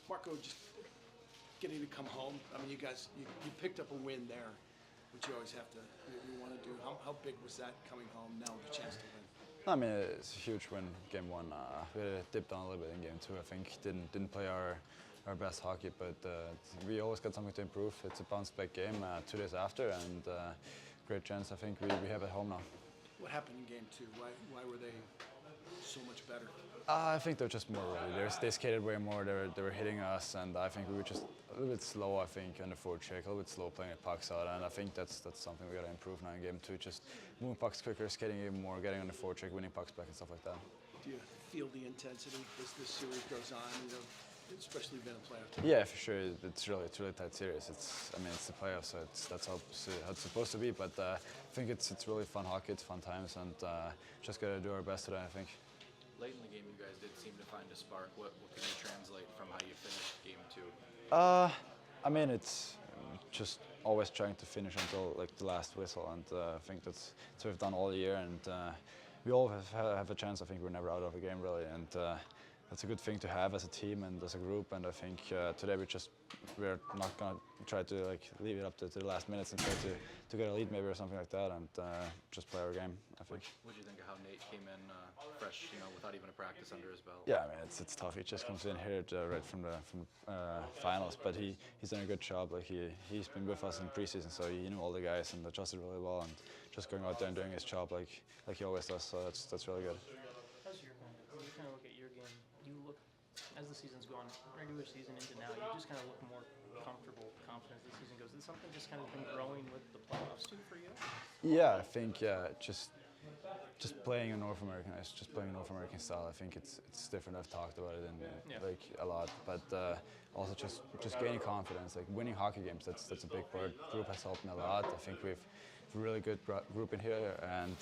Marco, just getting to come home. I mean, you guys, you picked up a win there, which you always have to, you want to do. How big was that coming home now, the chance to win? I mean, it's a huge win, game one. We dipped down a little bit in game two. I think didn't play our best hockey, but we always got something to improve. It's a bounce back game 2 days after, and great chance. I think we have at home now. What happened in game two? Why were they so much better? I think they're just more ready. They skated way more. They were hitting us, and I think we were just a little bit slow. I think on the forecheck, a little bit slow playing at pucks out, and I think that's something we got to improve now in game two. Just moving pucks quicker, skating even more, getting on the forecheck, winning pucks back, and stuff like that. Do you feel the intensity as this series goes on? You know, especially being a playoff team. Yeah, for sure. It's really tight series. I mean, it's the playoffs, so that's how it's supposed to be. But I think it's really fun hockey. It's fun times, and just gotta do our best today, I think. Late in the game, you guys did seem to find a spark. What can you translate from how you finished game two? I mean, it's just always trying to finish until like the last whistle, and I think that's what we've done all year. And we all have a chance. I think we're never out of a game really, and that's a good thing to have as a team and as a group. And I think today we're not gonna try to like leave it up to the last minutes and try to get a lead maybe or something like that, and just play our game. I think. What do you think of how Nate came in fresh, without even a practice under his belt? Yeah, I mean it's tough. He just comes in here right from the finals, but he's done a good job. Like he's been with us in preseason, so he knew all the guys and adjusted really well, and just going out there and doing his job like he always does. So that's really good. How's your game? When you kind of look at your game, you look, as the season's gone, regular season into now, you just kind of look more comfortable, confident as the season goes. Is something just kind of been growing with the playoffs too for you? Yeah, I think just playing in North American ice, just playing North American style. I think it's different. I've talked about it like a lot, but also just gaining confidence, like winning hockey games. That's a big part. Group has helped me a lot. I think we've a really good group in here, and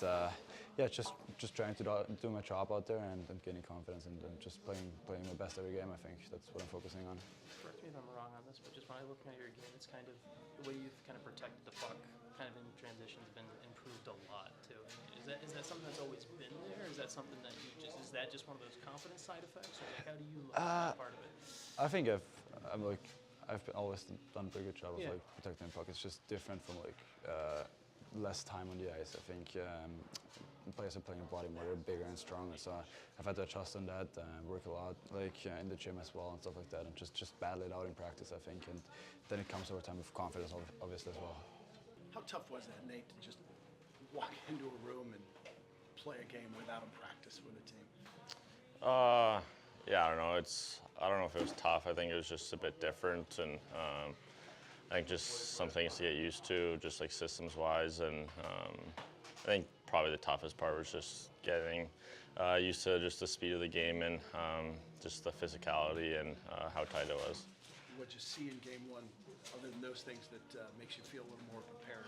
yeah, just trying to do my job out there and gaining confidence and just playing my best every game. I think that's what I'm focusing on. Correct me if I'm wrong on this, but just when I look at your game, it's kind of the way you've kind of protected the puck, kind of in transition, has been improved a lot too. I mean, is that something that's always been there? Is that something that is that just one of those confidence side effects, or like how do you look at that part of it? I think I've always done a pretty good job of like protecting the puck. It's just different from like less time on the ice. I think players are playing body more, they're bigger and stronger. So I've had to adjust on that, work a lot, like in the gym as well and stuff like that, and just battle it out in practice. I think, and then it comes over time with confidence, obviously as well. How tough was that, Nate, to just walk into a room and play a game without a practice with a team? Yeah, I don't know. I don't know if it was tough. I think it was just a bit different, and I think just some things to get used to, just like systems-wise, and I think probably the toughest part was just getting used to just the speed of the game and just the physicality and how tight it was. What you see in game one, other than those things that makes you feel a little more prepared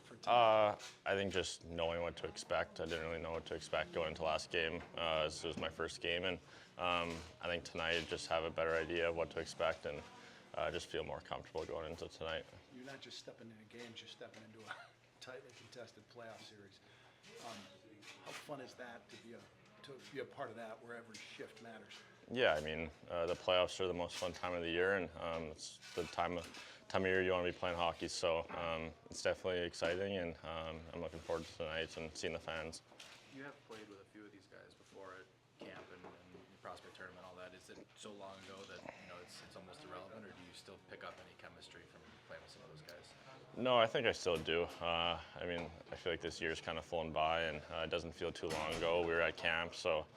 for tonight? I think just knowing what to expect. I didn't really know what to expect going into last game. This was my first game, and I think tonight just have a better idea of what to expect and just feel more comfortable going into tonight. You're not just stepping in a game, you're stepping into a tightly contested playoff series. How fun is that to be a part of that where every shift matters? Yeah, I mean, the playoffs are the most fun time of the year, and it's the time of year you want to be playing hockey. So it's definitely exciting, and I'm looking forward to tonight and seeing the fans. You have played with a few of these guys before at camp and prospect tournament, all that. Is it so long ago that it's almost irrelevant, or do you still pick up any chemistry from playing with some of those guys? No, I think I still do. I mean, I feel like this year's kind of flown by, and it doesn't feel too long ago. We were at camp, so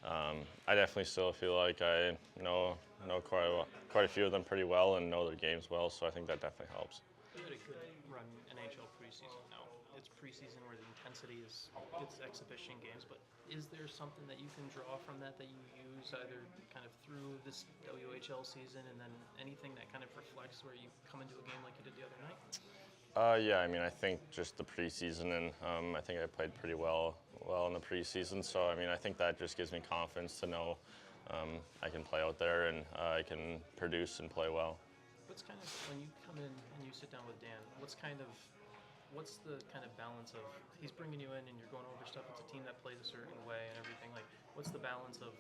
I definitely still feel like I know quite a few of them pretty well and know their games well. So I think that definitely helps. You had a good run NHL preseason now. It's preseason where the intensity is it's exhibition games, but is there something that you can draw from that you use either kind of through this WHL season and then anything that kind of reflects where you come into a game like you did the other night? Yeah, I mean, I think just the preseason, and I think I played pretty well in the preseason. So I mean, I think that just gives me confidence to know I can play out there and I can produce and play well. What's kind of when you come in and you sit down with Dan? What's the kind of balance of he's bringing you in and you're going over stuff? It's a team that plays a certain way and everything. Like, what's the balance of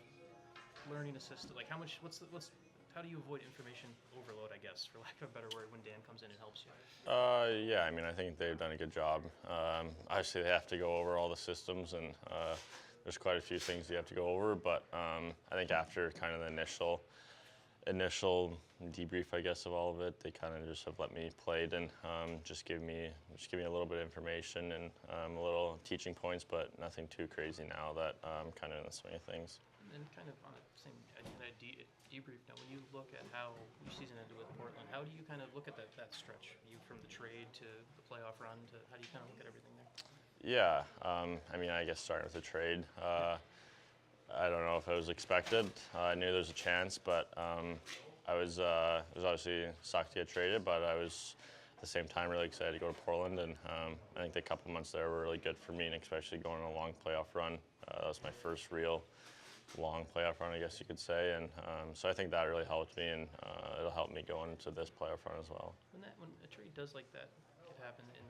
learning a system? Like, how how do you avoid information overload, I guess, for lack of a better word, when Dan comes in and helps you? Yeah, I mean, I think they've done a good job. Obviously, they have to go over all the systems, and there's quite a few things you have to go over. But I think after kind of the initial debrief, I guess, of all of it, they kind of just have let me play it and just give me a little bit of information and a little teaching points, but nothing too crazy now that I'm kind of in the swing of things. And kind of on the same kind of debrief now, when you look at how your season ended with Portland, how do you kind of look at that stretch? You from the trade to the playoff run to how do you kind of look at everything there? Yeah, I mean, I guess starting with the trade, I don't know if it was expected. I knew there was a chance, but it was obviously sucked to get traded, but I was at the same time really excited to go to Portland, and I think the couple months there were really good for me, and especially going on a long playoff run. That was my first real long playoff run, I guess you could say, and so I think that really helped me, and it'll help me go into this playoff run as well. When a trade does like that could happen in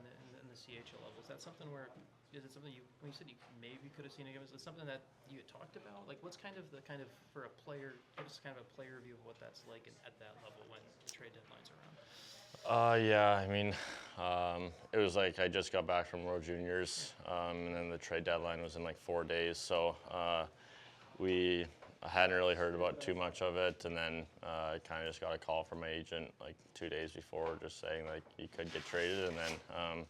the CHL level, is that something where is it something when you said you maybe could have seen it, is it something that you had talked about? Like, what's kind of for a player, give us kind of a player view of what that's like at that level when the trade deadline's around? Yeah, I mean, it was like I just got back from World Juniors, and then the trade deadline was in like 4 days, so I hadn't really heard about too much of it, and then I kind of just got a call from my agent like 2 days before, just saying like you could get traded, and then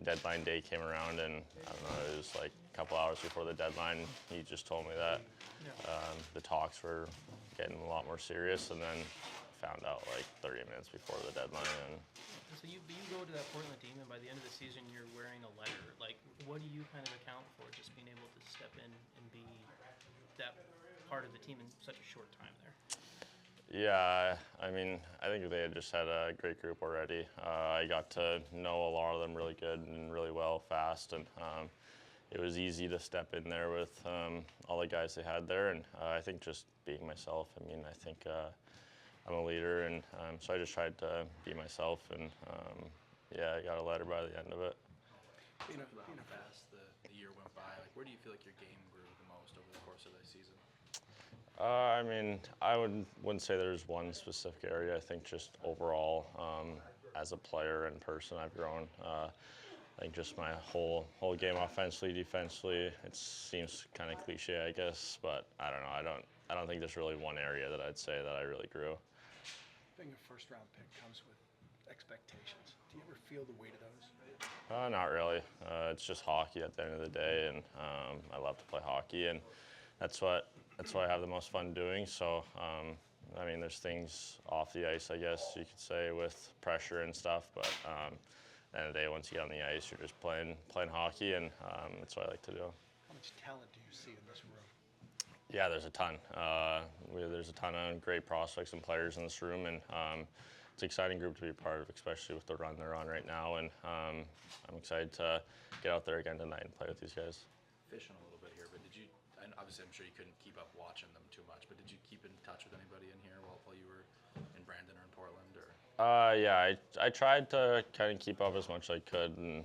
deadline day came around, and I don't know, it was like a couple hours before the deadline, he just told me that the talks were getting a lot more serious, and then found out like 30 minutes before the deadline. And so you go to that Portland team, and by the end of the season, you're wearing a letter. Like, what do you kind of account for just being able to step in and be that part of the team in such a short time there? Yeah, I mean, I think they had just had a great group already. I got to know a lot of them really good and really well fast, and it was easy to step in there with all the guys they had there, and I think just being myself. I mean, I think I'm a leader, and so I just tried to be myself, and yeah, I got a letter by the end of it. You know how fast the year went by. Like, where do you feel like your game grew the most over the course of the season? I mean, I wouldn't say there's one specific area. I think just overall, as a player and person, I've grown. I think just my whole game, offensively, defensively. It seems kind of cliche, I guess, but I don't know. I don't think there's really one area that I'd say that I really grew. Being a first-round pick comes with expectations. Do you ever feel the weight of those? Not really. It's just hockey at the end of the day, and I love to play hockey, and that's what I have the most fun doing. So, I mean, there's things off the ice, I guess you could say, with pressure and stuff, but at the end of the day, once you get on the ice, you're just playing hockey, and that's what I like to do. How much talent do you see in this room? Yeah, there's a ton. There's a ton of great prospects and players in this room, and it's an exciting group to be a part of, especially with the run they're on right now, and I'm excited to get out there again tonight and play with these guys. Fishing a little bit here, but and obviously I'm sure you couldn't keep up watching them too much, but did you keep in touch with anybody in here while you were in Brandon or in Portland? Or? Yeah, I tried to kind of keep up as much as I could, and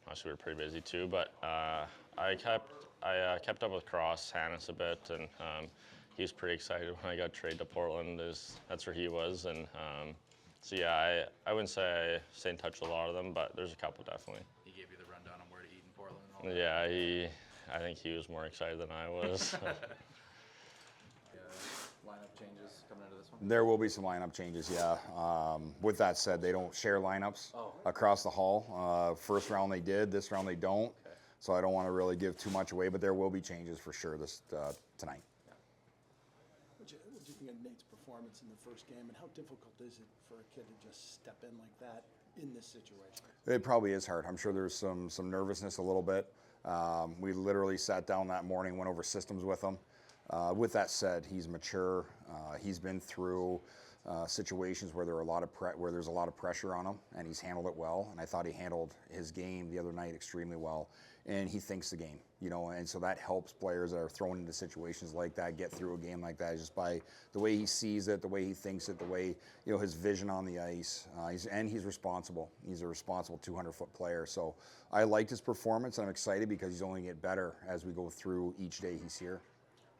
obviously we were pretty busy too, but I kept up with Cross Hannes a bit, and he was pretty excited when I got traded to Portland. That's where he was, and so yeah, I wouldn't say I stay in touch with a lot of them, but there's a couple definitely. He gave you the rundown on where to eat in Portland and all that? Yeah, I think he was more excited than I was. Lineup changes coming into this one? There will be some lineup changes, yeah. With that said, they don't share lineups across the hall. First round they did, this round they don't. Okay. So I don't want to really give too much away, but there will be changes for sure tonight. What do you think of Nate's performance in the first game, and how difficult is it for a kid to just step in like that in this situation? It probably is hard. I'm sure there's some nervousness a little bit. We literally sat down that morning, went over systems with him. With that said, he's mature. He's been through situations where there's a lot of pressure on him, and he's handled it well. And I thought he handled his game the other night extremely well. And he thinks the game, and so that helps players that are thrown into situations like that get through a game like that just by the way he sees it, the way he thinks it, the way his vision on the ice. He's responsible. He's a responsible 200-foot player. So I liked his performance, and I'm excited because he's only get better as we go through each day he's here.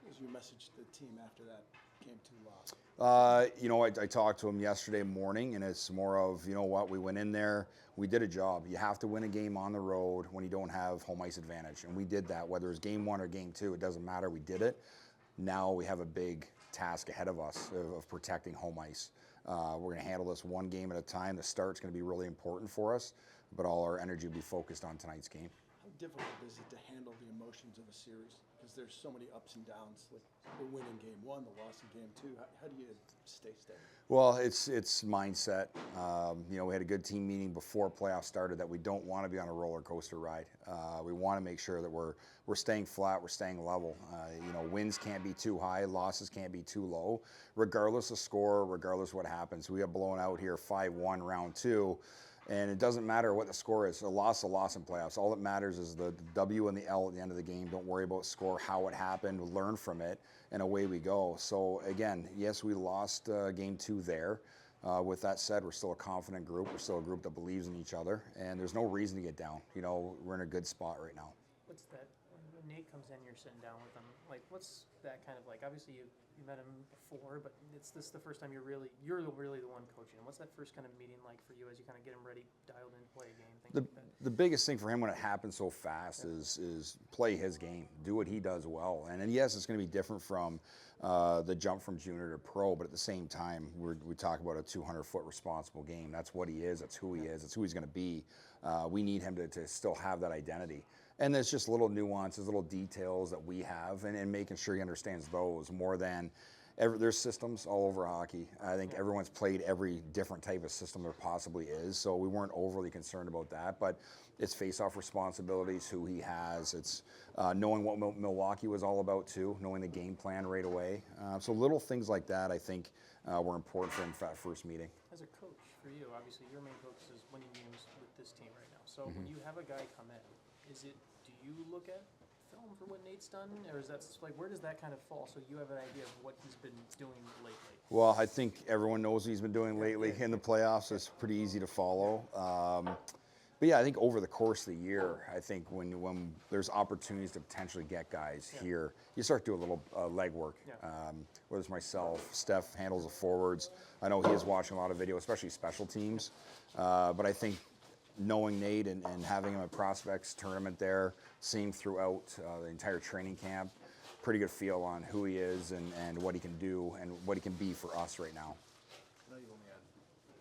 What was your message to the team after that Game 2 loss? You know, I talked to him yesterday morning, and it's more of, you know what, we went in there, we did a job. You have to win a game on the road when you don't have home ice advantage, and we did that. Whether it's game 1 or game 2, it doesn't matter. We did it. Now we have a big task ahead of us of protecting home ice. We're going to handle this one game at a time. The start's going to be really important for us, but all our energy will be focused on tonight's game. How difficult is it to handle the emotions of a series? Because there's so many ups and downs, like the win in game 1, the loss in game 2. How do you stay steady? Well, it's mindset. You know, we had a good team meeting before playoffs started that we don't want to be on a roller coaster ride. We want to make sure that we're staying flat, we're staying level. You know, wins can't be too high, losses can't be too low. Regardless of score, regardless of what happens, we got blown out here 5-1 round 2. And it doesn't matter what the score is. A loss in playoffs. All that matters is the W and the L at the end of the game. Don't worry about score, how it happened, learn from it, and away we go. So again, yes, we lost game 2 there. With that said, we're still a confident group. We're still a group that believes in each other, and there's no reason to get down. You know, we're in a good spot right now. What's that, when Nate comes in, you're sitting down with him, like, what's that kind of like? Obviously, you met him before, but this the first time you're really the one coaching him. What's that first kind of meeting like for you as you kind of get him ready, dialed in, play a game, things like that? The biggest thing for him when it happens so fast is play his game, do what he does well. And yes, it's going to be different from the jump from junior to pro, but at the same time, we talk about a 200-foot responsible game. That's what he is. That's who he is. That's who he's going to be. We need him to still have that identity. And there's just little nuances, little details that we have, and making sure he understands those more than there's systems all over hockey. I think everyone's played every different type of system there possibly is, so we weren't overly concerned about that. But it's face-off responsibilities, who he has. It's knowing what Milwaukee was all about too, knowing the game plan right away. So little things like that, I think, were important for him for that first meeting. As a coach, for you, obviously your main focus is winning games with this team right now. So when you have a guy come in, do you look at film for what Nate's done, or is that like, where does that kind of fall so you have an idea of what he's been doing lately? Well, I think everyone knows what he's been doing lately in the playoffs. It's pretty easy to follow. But yeah, I think over the course of the year, I think when there's opportunities to potentially get guys here, you start doing a little legwork. Whether it's myself, Steph handles the forwards. I know he is watching a lot of video, especially special teams. But I think knowing Nate and having him at Prospects tournament there, seeing throughout the entire training camp, pretty good feel on who he is and what he can do and what he can be for us right now. I know you've only had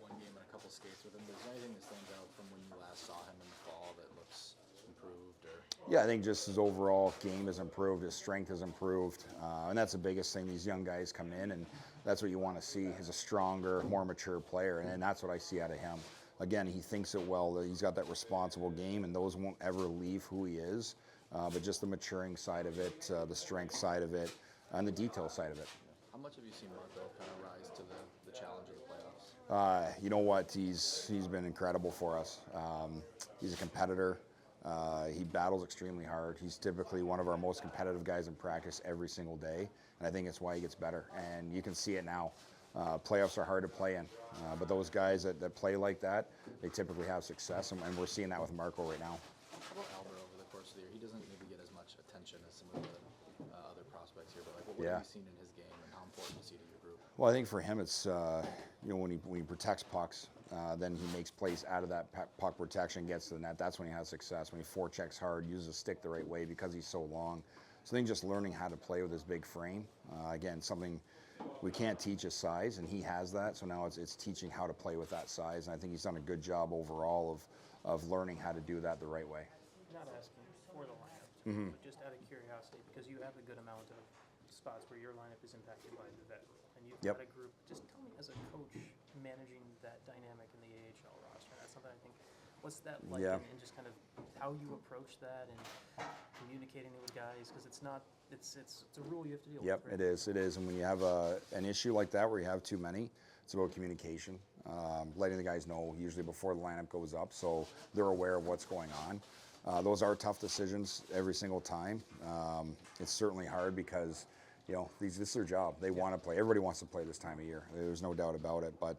one game and a couple skates with him, but is there anything that stands out from when you last saw him in the fall that looks improved? Yeah, I think just his overall game has improved, his strength has improved, and that's the biggest thing. These young guys come in, and that's what you want to see, is a stronger, more mature player, and that's what I see out of him. Again, he thinks it well. He's got that responsible game, and those won't ever leave who he is. But just the maturing side of it, the strength side of it, and the detail side of it. How much have you seen Marco kind of rise to the challenge of the playoffs? You know what? He's been incredible for us. He's a competitor. He battles extremely hard. He's typically one of our most competitive guys in practice every single day, and I think it's why he gets better. And you can see it now. Playoffs are hard to play in, but those guys that play like that, they typically have success, and we're seeing that with Marco right now. How about Albert over the course of the year? He doesn't maybe get as much attention as some of the other prospects here, but like, what have you seen in his game, and how important is he to your group? Well, I think for him, it's when he protects pucks, then he makes plays out of that puck protection, gets to the net. That's when he has success. When he forechecks hard, uses a stick the right way because he's so long. So I think just learning how to play with his big frame, again, something we can't teach his size, and he has that. So now it's teaching how to play with that size, and I think he's done a good job overall of learning how to do that the right way. Not asking for the lineup, but just out of curiosity, because you have a good amount of spots where your lineup is impacted by the vet rule, and you've got a group. Just tell me, as a coach, managing that dynamic in the AHL roster, that's something I think. What's that like, and just kind of how you approach that and communicating it with guys, because it's not. It's a rule you have to deal with. Yep, Right? it is. And when you have an issue like that where you have too many, it's about communication, letting the guys know usually before the lineup goes up, so they're aware of what's going on. Those are tough decisions every single time. It's certainly hard because, this is their job. They want to play. Everybody wants to play this time of year. There's no doubt about it. But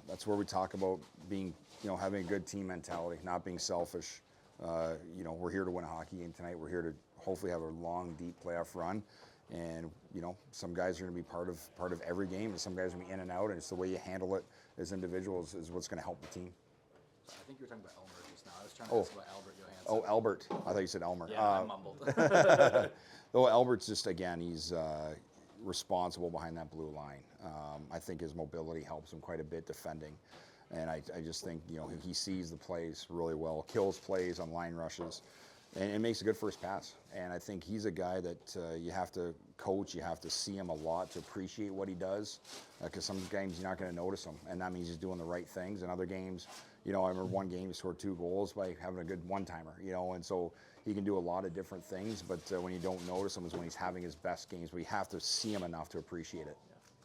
that's where we talk about being, having a good team mentality, not being selfish. We're here to win a hockey game tonight. We're here to hopefully have a long, deep playoff run. And some guys are going to be part of every game, and some guys are going to be in and out. And it's the way you handle it as individuals is what's going to help the team. I think you were talking about Elmer just now. I was trying to ask about Albert Johansson. Oh, Albert. I thought you said Elmer. Yeah, I mumbled. Though Albert's just, again, he's responsible behind that blue line. I think his mobility helps him quite a bit defending. And I just think, he sees the plays really well, kills plays on line rushes, and it makes a good first pass. And I think he's a guy that you have to coach, you have to see him a lot to appreciate what he does, because some games you're not going to notice him, and that means he's doing the right things. In other games, I remember one game he scored 2 goals by having a good one-timer, and so he can do a lot of different things, but when you don't notice him is when he's having his best games, but you have to see him enough to appreciate it.